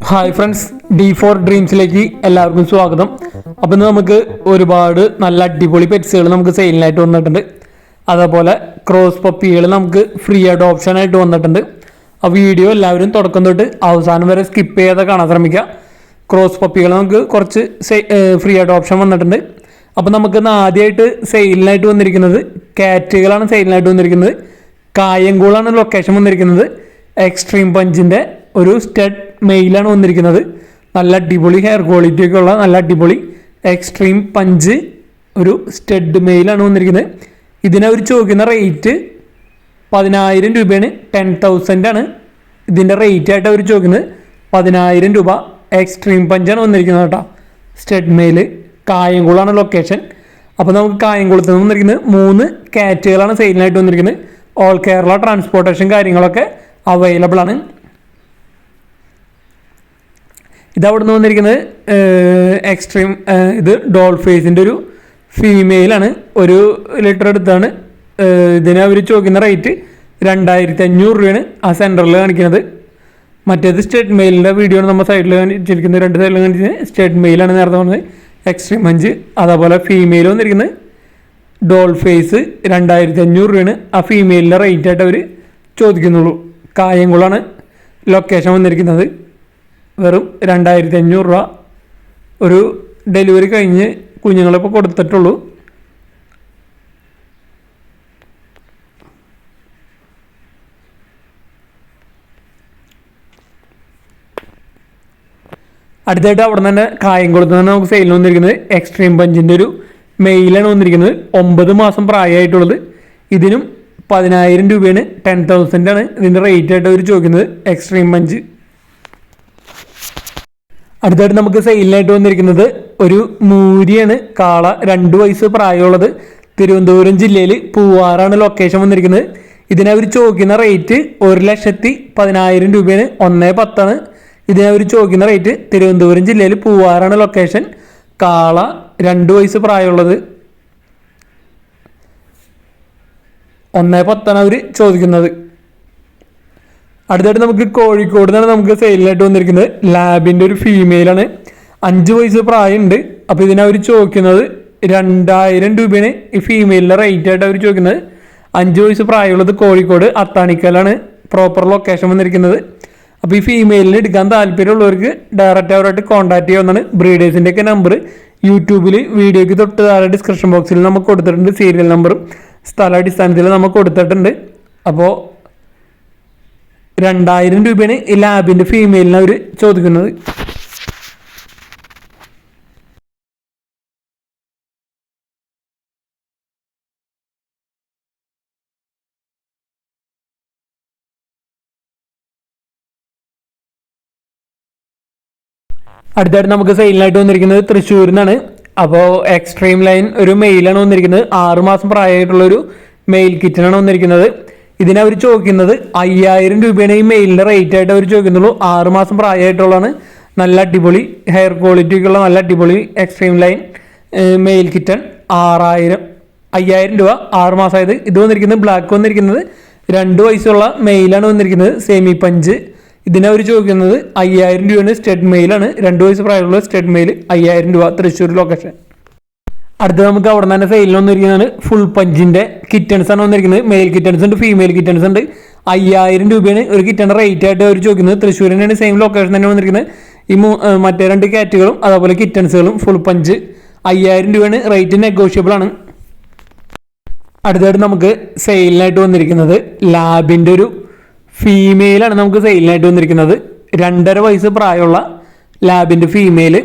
Hi friends, D4 ഡ്രീംസിലേക്ക് എല്ലാവർക്കും സ്വാഗതം. അപ്പം നമുക്ക് ഒരുപാട് നല്ല അടിപൊളി പെറ്റ്സുകൾ നമുക്ക് സെയിലിനായിട്ട് വന്നിട്ടുണ്ട്. അതേപോലെ ക്രോസ് പപ്പികൾ നമുക്ക് ഫ്രീ അഡോപ്ഷൻ ആയിട്ട് വന്നിട്ടുണ്ട്. ആ വീഡിയോ എല്ലാവരും തുടക്കം തൊട്ട് അവസാനം വരെ സ്കിപ്പ് ചെയ്യാതെ കാണാൻ ശ്രമിക്കുക. ക്രോസ് പപ്പികൾ നമുക്ക് കുറച്ച് ഫ്രീ അഡോപ്ഷൻ വന്നിട്ടുണ്ട്. അപ്പം നമുക്ക് ആദ്യമായിട്ട് സെയിലിനായിട്ട് വന്നിരിക്കുന്നത് കാറ്റുകളാണ്. സെയിലിനായിട്ട് വന്നിരിക്കുന്നത് കായംകുളമാണ് ലൊക്കേഷൻ വന്നിരിക്കുന്നത്. എക്സ്ട്രീം പഞ്ചിൻ്റെ ഒരു സ്റ്റഡ് മെയിലാണ് വന്നിരിക്കുന്നത്. നല്ല അടിപൊളി ഹെയർ ക്വാളിറ്റി ഒക്കെ ഉള്ള നല്ല അടിപൊളി എക്സ്ട്രീം പഞ്ച് ഒരു സ്റ്റഡ് മെയിലാണ് വന്നിരിക്കുന്നത്. ഇതിനവർ ചോദിക്കുന്ന റേറ്റ് 10,000 രൂപയാണ്. 10,000 ആണ് ഇതിൻ്റെ റേറ്റ് ആയിട്ട് അവർ ചോദിക്കുന്നത്. 10,000 രൂപ. എക്സ്ട്രീം പഞ്ചാണ് വന്നിരിക്കുന്നത് കേട്ടോ. സ്റ്റഡ് മെയിൽ കായംകുളമാണ് ലൊക്കേഷൻ. അപ്പോൾ നമുക്ക് കായംകുളത്ത് നിന്ന് വന്നിരിക്കുന്നത് 3 കാറ്റുകളാണ് സെയിലിനായിട്ട് വന്നിരിക്കുന്നത്. ഓൾ കേരള ട്രാൻസ്പോർട്ടേഷൻ കാര്യങ്ങളൊക്കെ അവൈലബിൾ ആണ്. ഇതവിടെ നിന്ന് വന്നിരിക്കുന്നത് എക്സ്ട്രീം ഇത് ഡോൾ ഫേസിൻ്റെ ഒരു ഫീമെയിലാണ്. 1 ലിറ്റർ എടുത്താണ്. ഇതിന് അവർ ചോദിക്കുന്ന റേറ്റ് 2,500 രൂപയാണ് ആ സെൻറ്ററിൽ കാണിക്കുന്നത്. മറ്റേത് സ്റ്റേറ്റ് മെയിലിൻ്റെ വീഡിയോ ആണ് നമ്മൾ സൈഡിൽ കാണിച്ചിരിക്കുന്നത്. 2 സൈഡിൽ കാണിച്ചിരിക്കുന്നത് സ്റ്റേറ്റ് മെയിലാണ് നേരത്തെ പറഞ്ഞത്. എക്സ്ട്രീം പഞ്ച് അതേപോലെ ഫീമെയിൽ വന്നിരിക്കുന്നത് ഡോൾ ഫേസ് 2,500 രൂപയാണ് ആ ഫീമെയിലിൻ്റെ റേറ്റ് ആയിട്ട് അവർ ചോദിക്കുന്നുള്ളൂ. കായംകുളമാണ് ലൊക്കേഷൻ വന്നിരിക്കുന്നത്. വെറും 2,500 രൂപ. ഒരു ഡെലിവറി കഴിഞ്ഞ് കുഞ്ഞുങ്ങളിപ്പോൾ കൊടുത്തിട്ടുള്ളൂ. അടുത്തായിട്ട് അവിടെ നിന്ന് തന്നെ കായംകുളത്ത് തന്നെ നമുക്ക് സെയിലിന് വന്നിരിക്കുന്നത് എക്സ്ട്രീം പഞ്ചിൻ്റെ ഒരു മെയിലാണ് വന്നിരിക്കുന്നത്. 9 മാസം പ്രായമായിട്ടുള്ളത്. ഇതിനും 10,000 രൂപയാണ്. 10,000 ആണ് ഇതിൻ്റെ റേറ്റ് ആയിട്ട് അവർ ചോദിക്കുന്നത്. Extreme punch. അടുത്തായിട്ട് നമുക്ക് സെയിലിനായിട്ട് വന്നിരിക്കുന്നത് ഒരു മൂരിയാണ്. കാള 2 വയസ്സ് പ്രായമുള്ളത്. തിരുവനന്തപുരം ജില്ലയിൽ പൂവാറാണ് ലൊക്കേഷൻ വന്നിരിക്കുന്നത്. ഇതിനവർ ചോദിക്കുന്ന റേറ്റ് 1,10,000 രൂപയാണ്. 1,10 ആണ് ഇതിനവർ ചോദിക്കുന്ന റേറ്റ്. തിരുവനന്തപുരം ജില്ലയിൽ പൂവാറാണ് ലൊക്കേഷൻ. കാള 2 വയസ്സ് പ്രായമുള്ളത്. 1,10 ആണ് അവർ ചോദിക്കുന്നത്. അടുത്തായിട്ട് നമുക്ക് കോഴിക്കോട് നിന്നാണ് നമുക്ക് സെയിലിനായിട്ട് വന്നിരിക്കുന്നത്. ലാബിൻ്റെ ഒരു ഫീമെയിലാണ്. 5 വയസ്സ് പ്രായമുണ്ട്. അപ്പോൾ ഇതിനവർ ചോദിക്കുന്നത് 2,000 രൂപയാണ് ഈ ഫീമെയിലിൻ്റെ റേറ്റ് ആയിട്ട് അവർ ചോദിക്കുന്നത്. 5 വയസ്സ് പ്രായമുള്ളത്. കോഴിക്കോട് അത്താണിക്കലാണ് പ്രോപ്പർ ലൊക്കേഷൻ വന്നിരിക്കുന്നത്. അപ്പോൾ ഈ ഫീമെയിലിന് എടുക്കാൻ താല്പര്യമുള്ളവർക്ക് ഡയറക്റ്റ് അവരായിട്ട് കോൺടാക്ട് ചെയ്യാവുന്നതാണ്. ബ്രീഡേഴ്സിൻ്റെ ഒക്കെ നമ്പർ യൂട്യൂബിൽ വീഡിയോയ്ക്ക് തൊട്ട് താഴെ ഡിസ്ക്രിപ്ഷൻ ബോക്സിൽ നമുക്ക് കൊടുത്തിട്ടുണ്ട്. സീരിയൽ നമ്പറും സ്ഥലാടിസ്ഥാനത്തിൽ നമുക്ക് കൊടുത്തിട്ടുണ്ട്. അപ്പോൾ 2,000 രൂപയാണ് ഈ ലാബിൻ്റെ ഫീമെയിലിന് അവർ ചോദിക്കുന്നത്. അടുത്തായിട്ട് നമുക്ക് സെയിലിനായിട്ട് വന്നിരിക്കുന്നത് തൃശ്ശൂരിൽ നിന്നാണ്. അപ്പോൾ എക്സ്ട്രീം ലൈൻ ഒരു മെയിലാണ് വന്നിരിക്കുന്നത്. 6 മാസം പ്രായമായിട്ടുള്ളൊരു മെയിൽ കിറ്റനാണ് വന്നിരിക്കുന്നത്. ഇതിനവർ ചോദിക്കുന്നത് 5,000 രൂപയാണ് ഈ മെയിലിൻ്റെ റേറ്റ് ആയിട്ട് അവർ ചോദിക്കുന്നുള്ളൂ. 6 മാസം പ്രായമായിട്ടുള്ളതാണ്. നല്ല അടിപൊളി ഹെയർ ക്വാളിറ്റിക്കുള്ള നല്ല അടിപൊളി എക്സ്ട്രീം ലൈൻ മെയിൽ കിറ്റൺ. 5,000 രൂപ. 6 മാസമായത്. ഇത് വന്നിരിക്കുന്നത് ബ്ലാക്ക് വന്നിരിക്കുന്നത് 2 വയസ്സുള്ള മെയിലാണ് വന്നിരിക്കുന്നത്. Semi punch. ഇതിനവർ ചോദിക്കുന്നത് 5,000 രൂപയാണ്. സ്റ്റഡ് മെയിലാണ്. 2 വയസ്സ് പ്രായമുള്ള സ്റ്റഡ് മെയിൽ. 5,000 രൂപ. തൃശ്ശൂർ ലൊക്കേഷൻ. അടുത്ത നമുക്ക് അവിടെ നിന്ന് തന്നെ സെയിലിന് വന്നിരിക്കുന്നതാണ് ഫുൾ പഞ്ചിൻ്റെ കിറ്റൻസ് ആണ് വന്നിരിക്കുന്നത്. മെയിൽ കിറ്റൻസ് ഉണ്ട്, ഫീമെയിൽ കിറ്റൻസ് ഉണ്ട്. 5,000 രൂപയാണ് ഒരു കിറ്റൻ്റെ റേറ്റ് ആയിട്ട് അവർ ചോദിക്കുന്നത്. തൃശ്ശൂരിനാണ് സെയിം ലൊക്കേഷൻ തന്നെ വന്നിരിക്കുന്നത്. ഈ മറ്റേ 2 കാറ്റുകളും അതേപോലെ കിറ്റൻസുകളും ഫുൾ പഞ്ച് 5,000 രൂപയാണ്. റേറ്റ് നെഗോഷ്യബിൾ ആണ്. അടുത്തായിട്ട് നമുക്ക് സെയിലിനായിട്ട് വന്നിരിക്കുന്നത് ലാബിൻ്റെ ഒരു ഫീമെയിലാണ് നമുക്ക് സെയിലിനായിട്ട് വന്നിരിക്കുന്നത്. 2.5 വയസ്സ് പ്രായമുള്ള ലാബിൻ്റെ ഫീമെയിൽ.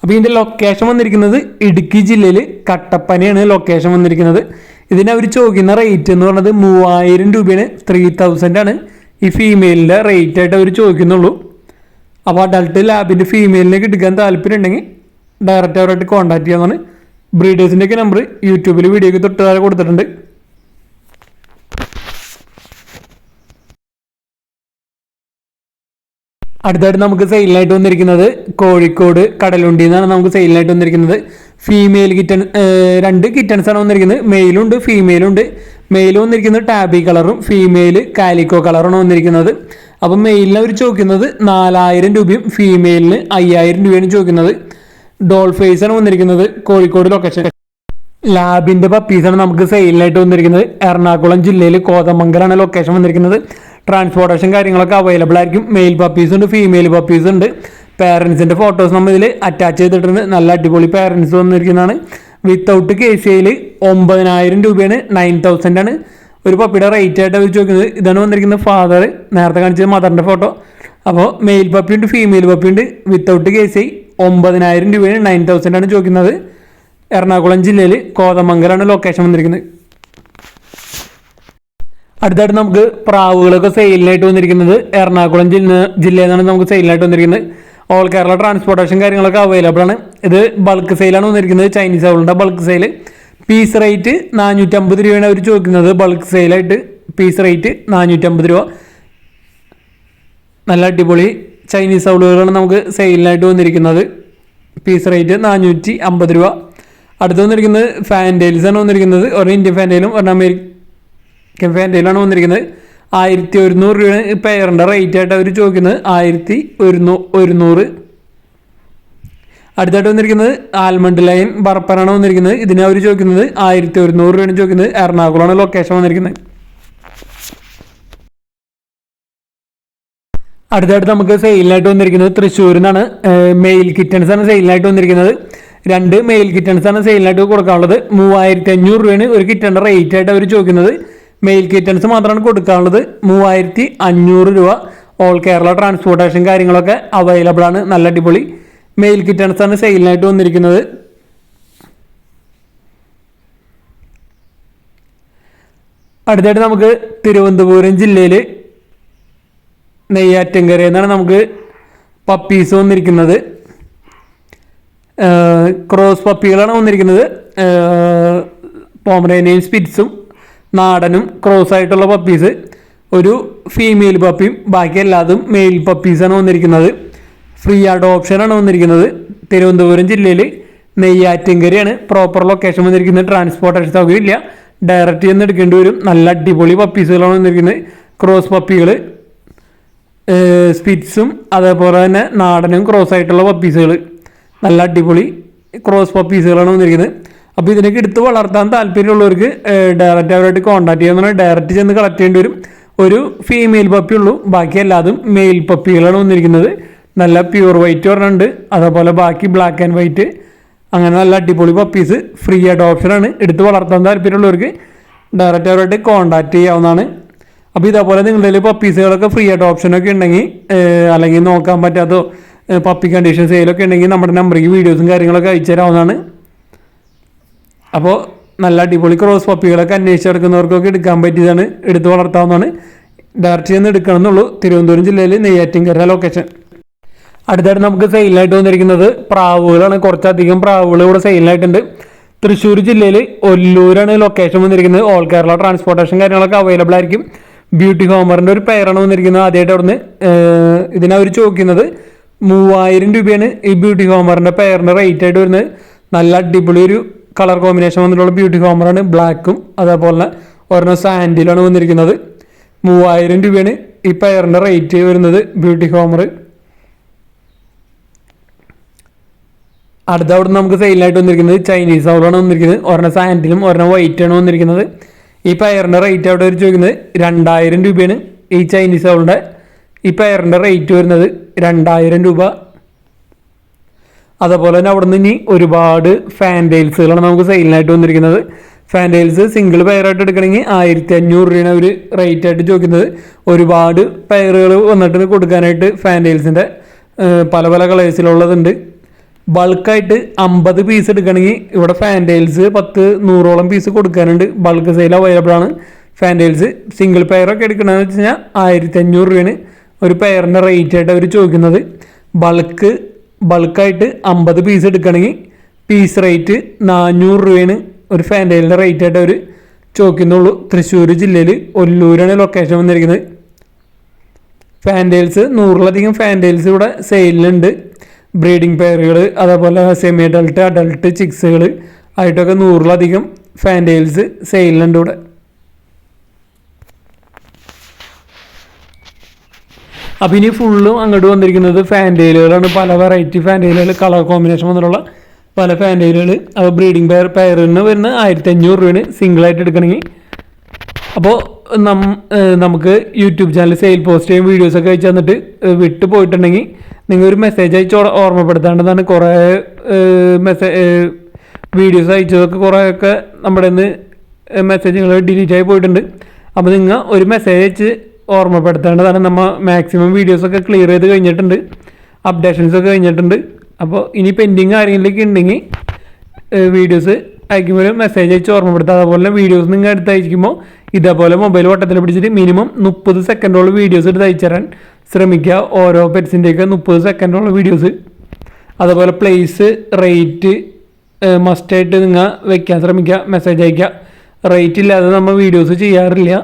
അപ്പോൾ ഇതിൻ്റെ ലൊക്കേഷൻ വന്നിരിക്കുന്നത് ഇടുക്കി ജില്ലയിൽ കട്ടപ്പനയാണ് ലൊക്കേഷൻ വന്നിരിക്കുന്നത്. ഇതിനവർ ചോദിക്കുന്ന റേറ്റ് എന്ന് പറയുന്നത് 3,000 രൂപയാണ്. 3,000 ആണ് ഈ ഫീമെയിലിൻ്റെ റേറ്റ് ആയിട്ട് അവർ ചോദിക്കുന്നുള്ളൂ. അപ്പോൾ അഡൾട്ട് ലാബിൻ്റെ ഫീമെയിലിനൊക്കെ എടുക്കാൻ താല്പര്യം ഉണ്ടെങ്കിൽ ഡയറക്റ്റ് അവരായിട്ട് കോൺടാക്ട് ചെയ്യാവുന്നതാണ്. ബ്രീഡേഴ്സിൻ്റെയൊക്കെ നമ്പർ യൂട്യൂബിൽ വീഡിയോയ്ക്ക് തൊട്ട് താഴെ കൊടുത്തിട്ടുണ്ട്. അടുത്തായിട്ട് നമുക്ക് സെയിലിനായിട്ട് വന്നിരിക്കുന്നത് കോഴിക്കോട് കടലുണ്ടിയിൽ നിന്നാണ് നമുക്ക് സെയിലിനായിട്ട് വന്നിരിക്കുന്നത്. ഫീമെയിൽ കിറ്റൺ 2 കിറ്റൺസാണ് വന്നിരിക്കുന്നത്. മെയിലും ഉണ്ട് ഫീമെയിലും ഉണ്ട്. മെയിൽ വന്നിരിക്കുന്നത് ടാബി കളറും ഫീമെയിൽ കാലിക്കോ കളറാണ് വന്നിരിക്കുന്നത്. അപ്പം മെയിലിന് അവർ ചോദിക്കുന്നത് 4000 രൂപയും ഫീമെയിലിന് 5000 രൂപയാണ് ചോദിക്കുന്നത്. ഡോൾ ഫേസ് ആണ് വന്നിരിക്കുന്നത്, കോഴിക്കോട് ലൊക്കേഷൻ. ലാബിൻ്റെ പപ്പീസാണ് നമുക്ക് സെയിലിനായിട്ട് വന്നിരിക്കുന്നത്. എറണാകുളം ജില്ലയിൽ കോതമംഗലാണ് ലൊക്കേഷൻ വന്നിരിക്കുന്നത്. ട്രാൻസ്പോർട്ടേഷൻ കാര്യങ്ങളൊക്കെ അവൈലബിൾ ആയിരിക്കും. മെയിൽ പപ്പീസ് ഉണ്ട്, ഫീമെയിൽ പപ്പീസ് ഉണ്ട്. പാരൻസിൻ്റെ ഫോട്ടോസ് നമ്മൾ ഇതിൽ അറ്റാച്ച് ചെയ്തിട്ടുണ്ട്. നല്ല അടിപൊളി പാരൻസ് വന്നിരിക്കുന്നതാണ്. വിത്തൗട്ട് KCIയിൽ 9000 രൂപയാണ്, 9000 ആണ് ഒരു പപ്പിയുടെ റേറ്റ് ആയിട്ട് അവർ ചോദിക്കുന്നത്. ഇതാണ് വന്നിരിക്കുന്നത് ഫാദർ, നേരത്തെ കാണിച്ചത് മദറിൻ്റെ ഫോട്ടോ. അപ്പോൾ മെയിൽ പപ്പിയുണ്ട്, ഫീമെയിൽ പപ്പിയുണ്ട്. വിത്തൗട്ട് KCI 9000 രൂപയാണ്, 9000 ആണ് ചോദിക്കുന്നത്. എറണാകുളം ജില്ലയിൽ കോതമംഗലാണ് ലൊക്കേഷൻ വന്നിരിക്കുന്നത്. അടുത്തായിട്ട് നമുക്ക് പ്രാവുകളൊക്കെ സെയിലിനായിട്ട് വന്നിരിക്കുന്നത് എറണാകുളം ജില്ലയിൽ നിന്നാണ് നമുക്ക് സെയിലിനായിട്ട് വന്നിരിക്കുന്നത്. ഓൾ കേരള ട്രാൻസ്പോർട്ടേഷൻ കാര്യങ്ങളൊക്കെ അവൈലബിൾ ആണ്. ഇത് ബൾക്ക് സെയിലാണ് വന്നിരിക്കുന്നത്, ചൈനീസ് അവളുടെ ബൾക്ക് സെയിൽ. പീസ് റേറ്റ് 450 രൂപയാണ് അവർ ചോദിക്കുന്നത്. ബൾക്ക് സെയിലായിട്ട് പീസ് റേറ്റ് 450 രൂപ. നല്ല അടിപൊളി ചൈനീസ് അവളുകളാണ് നമുക്ക് സെയിലിനായിട്ട് വന്നിരിക്കുന്നത്. പീസ് റേറ്റ് 450 രൂപ. അടുത്ത് വന്നിരിക്കുന്നത് ഫാൻറ്റെയിൽസ് ആണ് വന്നിരിക്കുന്നത്. ഒരു ഇന്ത്യൻ ഫാൻറ്റെയിലും ഒരു അമേരിക്കൻ ഫാൻറ്റെയിലാണ് വന്നിരിക്കുന്നത്. 1100 രൂപയാണ് പെയറിൻ്റെ റേറ്റ് ആയിട്ട് അവർ ചോദിക്കുന്നത്. 1100. അടുത്തായിട്ട് വന്നിരിക്കുന്നത് ആൽമണ്ട് ലൈൻ ബർപ്പറാണ് വന്നിരിക്കുന്നത്. ഇതിനെ അവർ ചോദിക്കുന്നത് 1100 രൂപയാണ് ചോദിക്കുന്നത്. എറണാകുളമാണ് ലൊക്കേഷൻ വന്നിരിക്കുന്നത്. അടുത്തായിട്ട് നമുക്ക് സെയിലിനായിട്ട് വന്നിരിക്കുന്നത് തൃശ്ശൂരിൽ നിന്നാണ്. മെയിൽ കിറ്റൻസ് ആണ് സെയിലിനായിട്ട് വന്നിരിക്കുന്നത്. 2 മെയിൽ കിറ്റൻസ് ആണ് സെയിലിനായിട്ട് കൊടുക്കാനുള്ളത്. 3500 രൂപയാണ് ഒരു കിറ്റൻ്റെ റേറ്റ് ആയിട്ട് അവർ ചോദിക്കുന്നത്. മെയിൽ കിറ്റൻസ് മാത്രമാണ് കൊടുക്കാനുള്ളത്. 3500 രൂപ. ഓൾ കേരള ട്രാൻസ്പോർട്ടേഷൻ കാര്യങ്ങളൊക്കെ അവൈലബിൾ ആണ്. നല്ല അടിപൊളി മെയിൽ കിറ്റൻസ് ആണ് സെയിലിനായിട്ട് വന്നിരിക്കുന്നത്. അടുത്തായിട്ട് നമുക്ക് തിരുവനന്തപുരം ജില്ലയിൽ നെയ്യാറ്റിൻകരയിൽ നിന്നാണ് നമുക്ക് പപ്പീസ് വന്നിരിക്കുന്നത്. ക്രോസ് പപ്പികളാണ് വന്നിരിക്കുന്നത്. പോമറേനിയൻ സ്പിറ്റ്സും നാടനും ക്രോസ് ആയിട്ടുള്ള പപ്പീസ്. ഒരു ഫീമെയിൽ പപ്പിയും ബാക്കി എല്ലാതും മെയിൽ പപ്പീസാണ് വന്നിരിക്കുന്നത്. ഫ്രീ അഡോപ്ഷനാണ് വന്നിരിക്കുന്നത്. തിരുവനന്തപുരം ജില്ലയിൽ നെയ്യാറ്റിൻകരയാണ് പ്രോപ്പർ ലൊക്കേഷൻ വന്നിരിക്കുന്നത്. ട്രാൻസ്പോർട്ടേഷൻ സൗകര്യം ഇല്ല, ഡയറക്റ്റ് ചെന്ന് എടുക്കേണ്ടി വരും. നല്ല അടിപൊളി പപ്പീസുകളാണ് വന്നിരിക്കുന്നത്. ക്രോസ് പപ്പികൾ, സ്പിറ്റ്സും അതേപോലെ തന്നെ നാടനും ക്രോസ് ആയിട്ടുള്ള പപ്പീസുകൾ. നല്ല അടിപൊളി ക്രോസ് പപ്പീസുകളാണ് വന്നിരിക്കുന്നത്. അപ്പോൾ ഇതിനൊക്കെ എടുത്ത് വളർത്താൻ താല്പര്യമുള്ളവർക്ക് ഡയറക്റ്റ് അവരായിട്ട് കോൺടാക്ട് ചെയ്യാൻ ഡയറക്റ്റ് ചെന്ന് കളക്ട് ചെയ്യേണ്ടി വരും. ഒരു ഫീമെയിൽ പപ്പി ഉള്ളൂ, ബാക്കി എല്ലാതും മെയിൽ പപ്പികളാണ് വന്നിരിക്കുന്നത്. നല്ല പ്യൂർ വൈറ്റ് പറഞ്ഞിട്ടുണ്ട്, അതേപോലെ ബാക്കി ബ്ലാക്ക് ആൻഡ് വൈറ്റ്. അങ്ങനെ നല്ല അടിപൊളി പപ്പീസ് ഫ്രീ അഡോപ്ഷനാണ്. എടുത്ത് വളർത്താൻ താല്പര്യമുള്ളവർക്ക് ഡയറക്റ്റ് അവരായിട്ട് കോൺടാക്ട് ചെയ്യാവുന്നതാണ്. അപ്പോൾ ഇതേപോലെ നിങ്ങളുടെ പപ്പീസുകളൊക്കെ ഫ്രീ അഡോപ്ഷനൊക്കെ ഉണ്ടെങ്കിൽ, അല്ലെങ്കിൽ നോക്കാൻ പറ്റാത്തോ പപ്പി കണ്ടീഷൻ സെയിലൊക്കെ ഉണ്ടെങ്കിൽ നമ്മുടെ നമ്പറിലേക്ക് വീഡിയോസും കാര്യങ്ങളൊക്കെ അയച്ചു തരാവുന്നതാണ്. അപ്പോൾ നല്ല അടിപൊളി ക്രോസ് പപ്പികളൊക്കെ അന്വേഷിച്ചെടുക്കുന്നവർക്കൊക്കെ എടുക്കാൻ പറ്റിയതാണ്, എടുത്ത് വളർത്താവുന്നതാണ്. ഡയറക്റ്റ് ചെന്ന് എടുക്കണം എന്നുള്ളൂ. തിരുവനന്തപുരം ജില്ലയിൽ നെയ്യാറ്റിൻകര ലൊക്കേഷൻ. അടുത്തായിട്ട് നമുക്ക് സെയിലിനായിട്ട് വന്നിരിക്കുന്നത് പ്രാവുകളാണ്. കുറച്ചധികം പ്രാവുകൾ ഇവിടെ സെയിലിനായിട്ടുണ്ട്. തൃശ്ശൂർ ജില്ലയിൽ ഒല്ലൂരാണ് ലൊക്കേഷൻ വന്നിരിക്കുന്നത്. ഓൾ കേരള ട്രാൻസ്പോർട്ടേഷൻ കാര്യങ്ങളൊക്കെ അവൈലബിൾ ആയിരിക്കും. ബ്യൂട്ടി ഹോമറിൻ്റെ ഒരു പെയറാണ് വന്നിരിക്കുന്നത്. ആദ്യമായിട്ട് അവിടുന്ന് ഇതിനവർ ചോദിക്കുന്നത് 3000 രൂപയാണ് ഈ ബ്യൂട്ടി ഹോമറിൻ്റെ പെയറിൻ്റെ റേറ്റ് ആയിട്ട് വരുന്നത്. നല്ല അടിപൊളി ഒരു കളർ കോമ്പിനേഷൻ വന്നിട്ടുള്ള ബ്യൂട്ടി ഹോമറാണ്. ബ്ലാക്കും അതേപോലെ ഒരെണ്ണം സാൻഡിലാണ് വന്നിരിക്കുന്നത്. 3000 രൂപയാണ് ഈ പെയറിൻ്റെ റേറ്റ് വരുന്നത് ബ്യൂട്ടി ഹോമർ. അടുത്ത അവിടെ നമുക്ക് സെയിലായിട്ട് വന്നിരിക്കുന്നത് ചൈനീസ് ഔളാണ് വന്നിരിക്കുന്നത്. ഒരെണ്ണം സാൻഡിലും ഒരെണ്ണം വൈറ്റാണ് വന്നിരിക്കുന്നത്. ഈ പെയറിൻ്റെ റേറ്റ് അവിടെ അവർ ചോദിക്കുന്നത് 2000 രൂപയാണ്. ഈ ചൈനീസ് ഔളിൻ്റെ ഈ പെയറിൻ്റെ റേറ്റ് വരുന്നത് 2000 രൂപ. അതേപോലെ തന്നെ അവിടെ നിന്ന് ഇനി ഒരുപാട് ഫാൻറ്റെയിൽസുകളാണ് നമുക്ക് സെയിലിനായിട്ട് വന്നിരിക്കുന്നത്. ഫാൻറ്റെയിൽസ് സിംഗിൾ പെയറായിട്ട് എടുക്കണമെങ്കിൽ 1500 രൂപയാണ് അവർ റേറ്റ് ആയിട്ട് ചോദിക്കുന്നത്. ഒരുപാട് പെയറുകൾ വന്നിട്ട് കൊടുക്കാനായിട്ട് ഫാൻറ്റെയിൽസിൻ്റെ പല പല കളേഴ്സിലുള്ളതുണ്ട്. ബൾക്കായിട്ട് 50 പീസ് എടുക്കണമെങ്കിൽ ഇവിടെ ഫാൻറ്റെയിൽസ് 100-100ഓളം പീസ് കൊടുക്കാനുണ്ട്. ബൾക്ക് സെയിൽ അവൈലബിൾ ആണ്. ഫാൻറ്റെയിൽസ് സിംഗിൾ പെയറൊക്കെ എടുക്കണമെന്ന് വെച്ച് കഴിഞ്ഞാൽ 1500 രൂപയാണ് ഒരു പെയറിൻ്റെ റേറ്റ് ആയിട്ട് അവർ ചോദിക്കുന്നത്. ബൾക്കായിട്ട് 50 പീസ് എടുക്കണമെങ്കിൽ പീസ് റേറ്റ് 400 രൂപയാണ് ഒരു ഫാൻറ്റെയിലിൻ്റെ റേറ്റ് ആയിട്ട് അവർ ചോദിക്കുന്നുള്ളൂ. തൃശ്ശൂർ ജില്ലയിൽ ഒല്ലൂരാണ് ലൊക്കേഷൻ വന്നിരിക്കുന്നത്. ഫാൻറ്റെയിൽസ് 100-ലധികം ഫാൻറ്റെയിൽസ് ഇവിടെ സെയിലുണ്ട്. ബ്രീഡിംഗ് പെയറുകൾ അതേപോലെ സെമി അഡൾട്ട്, അഡൾട്ട് ചിക്സുകൾ ആയിട്ടൊക്കെ 100-ലധികം ഫാൻറ്റെയിൽസ് സെയിലുണ്ട് ഇവിടെ. അപ്പോൾ ഇനി ഫുള്ളും അങ്ങോട്ട് വന്നിരിക്കുന്നത് ഫാൻറ്റെയിലുകളാണ്. പല വെറൈറ്റി ഫാൻറ്റെയിലുകൾ, കളർ കോമ്പിനേഷൻ വന്നിട്ടുള്ള പല ഫാൻറ്റെയിലുകൾ. അപ്പോൾ ബ്രീഡിംഗ് പെയറിന് വരുന്ന 1500 രൂപയാണ് സിംഗിളായിട്ട് എടുക്കണമെങ്കിൽ. അപ്പോൾ നമുക്ക് യൂട്യൂബ് ചാനൽ സെയിൽ പോസ്റ്റ് ചെയ്യും വീഡിയോസൊക്കെ അയച്ചു തന്നിട്ട് വിട്ടു പോയിട്ടുണ്ടെങ്കിൽ നിങ്ങൾ ഒരു മെസ്സേജ് അയച്ച് ഓർമ്മപ്പെടുത്തേണ്ടതാണ്. കുറേ വീഡിയോസ് അയച്ചതൊക്കെ കുറേയൊക്കെ നമ്മുടെ നിന്ന് മെസ്സേജുകൾ ഡിലീറ്റ് ആയി പോയിട്ടുണ്ട്. അപ്പോൾ നിങ്ങൾ ഒരു മെസ്സേജ് അയച്ച് ഓർമ്മപ്പെടുത്തേണ്ടതാണ്. നമ്മൾ മാക്സിമം വീഡിയോസൊക്കെ ക്ലിയർ ചെയ്ത് കഴിഞ്ഞിട്ടുണ്ട്, അപ്ഡേഷൻസൊക്കെ കഴിഞ്ഞിട്ടുണ്ട്. അപ്പോൾ ഇനി പെൻഡിങ് ആരെങ്കിലൊക്കെ ഉണ്ടെങ്കിൽ വീഡിയോസ് അയക്കുമ്പോൾ മെസ്സേജ് അയച്ച് ഓർമ്മപ്പെടുത്തുക. അതുപോലെ തന്നെ വീഡിയോസ് നിങ്ങൾ എടുത്ത് അയക്കുമ്പോൾ ഇതേപോലെ മൊബൈൽ വട്ടത്തിൽ പിടിച്ചിട്ട് മിനിമം 30 സെക്കൻഡോളം വീഡിയോസ് എടുത്ത് അയച്ചു തരാൻ ശ്രമിക്കുക. ഓരോ പെറ്റ്സിൻ്റെയൊക്കെ 30 സെക്കൻഡോളം വീഡിയോസ്. അതുപോലെ പ്ലേസ്, റേറ്റ് മസ്റ്റായിട്ട് നിങ്ങൾ വെക്കാൻ ശ്രമിക്കുക. മെസ്സേജ് അയക്കുക. റേറ്റ് ഇല്ലാതെ നമ്മൾ വീഡിയോസ് ചെയ്യാറില്ല.